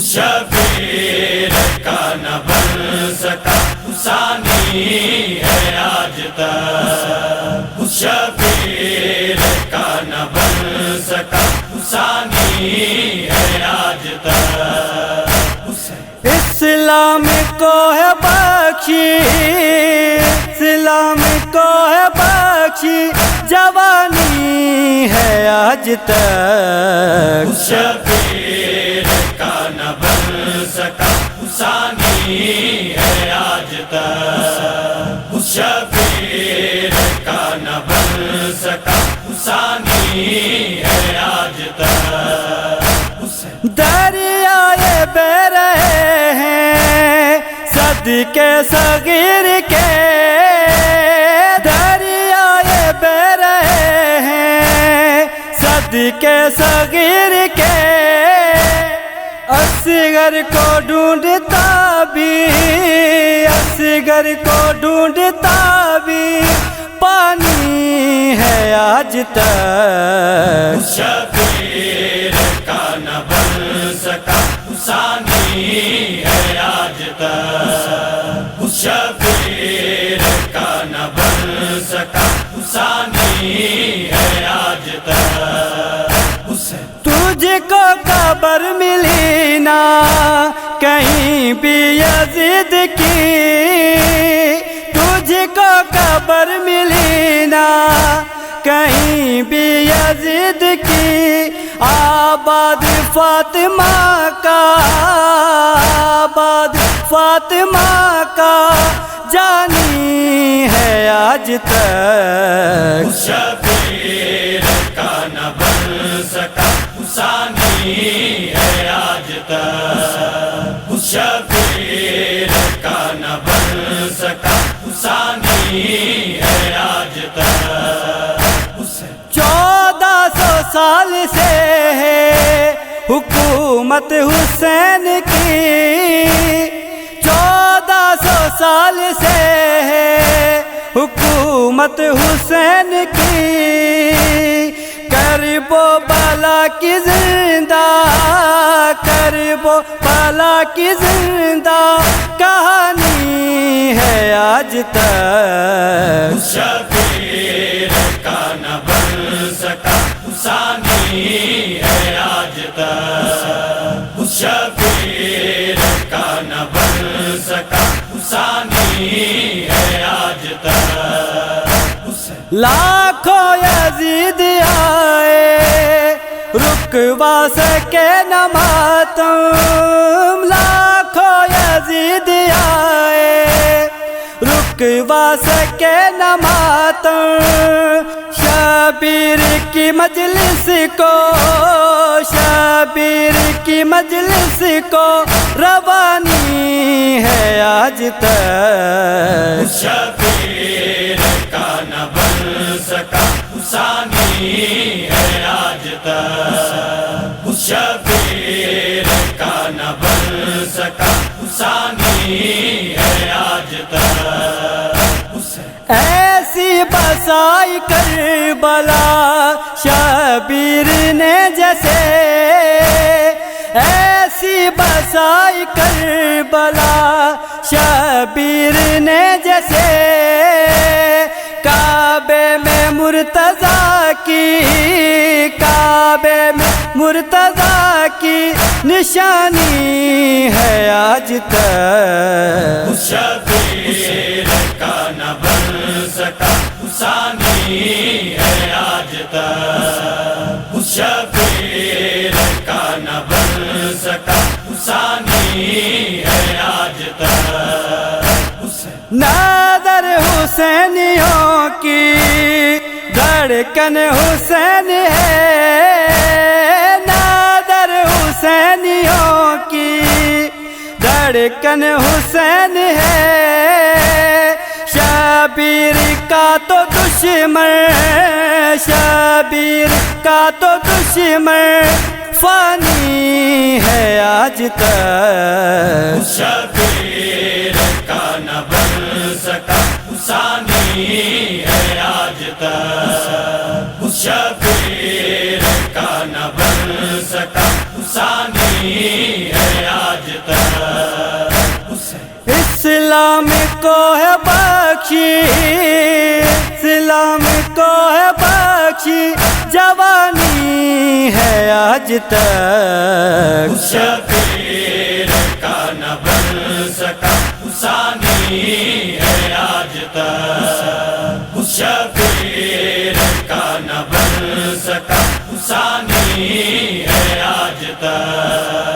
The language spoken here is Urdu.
شبیر کا نہ بن سکا ثانی ہے آج تک، شبیر کا نہ بن سکا ثانی ہے آج تک۔ اسلام کو ہے بخشی، اسلام کو ہے بخشی جوانی ہے آج تک، شبیر کا نہ بن سکا ثانی ہے آج تک، شبیر کا نہ بن سکا ثانی ہے آج تک۔ دریائے بہ رہے ہیں صدقے صغیر کے، دریائے بہ رہے ہیں صدقے صغیر کے، اصغر کو ڈھونڈتا بھی، اصغر کو ڈھونڈتا بھی پانی ہے آج تک، شبیر کا نہ بن سکا ثانی ہے آج تک، شبیر کا نہ بن سکا ثانی ہے آج تک۔ تجھ کو خبر ملی نا کہیں بھی یزید کی، تجھ کو خبر ملی نا کہیں بھی یزید کی، آباد فاطمہ کا، آباد فاطمہ کا جانی ہے آج تک، شبیر کا نہ بن سکا ثانی ہے آج تک، شبیر کا نہ بن سکا ثانی ہے آج تک۔ 1400 سال سے ہے حکومت حسین کی، 1400 سال سے ہے حکومت حسین کی، کرب و بلا کی زندہ، کرب و بلا کی زندہ کہانی ہے آج تک، شبیر کا نہ بن سکا ثانی ہے آج تک، شبیر کا نہ بن سکا ثانی ہے آج تک۔ لاکھوں یزید آئے رکوا سکے نہ ماتم، لاکھوں یزید آئے رکوا سکے نہ ماتم، شبیر کی مجلس کو، شبیر کی مجلس کو روانی ہے آج تک، شبیر کا نہ بن سکا ثانی ہے آج تک، شبیر کا نہ بن سکا ثانی ہے آج تک۔ ایسی بسائی کربلا شبیر نے جیسے، ایسی بسائی کربلا شبیر نے جیسے، کعبے میں مرتضیٰ کی، کعبے میں مرتضیٰ کی نشانی ہے آج تک، شبیر کا نہ بن سکا ثانی ہے آج تک، شبیر کا نہ بن سکا ثانی ہے آج تک۔ نادر حسینیوں کی دھڑکن حسین ہے، نادر حسینیوں کی دھڑکن حسین ہے، شبیر کا تو دشمن، شبیر کا تو دشمن فانی ہے آج تک، شبیر کا نہ بن سکا ثانی ہے آج تک، شبیر کا نہ بن سکا ثانی ہے اسلام کو ہے بخشی، اسلام کو ہے بخشی جوانی ہے آج تک، شبیر کا نہ بن سکا ثانی ہے آج تک، شبیر کا نہ بن سکا ثانی ہے آج تک۔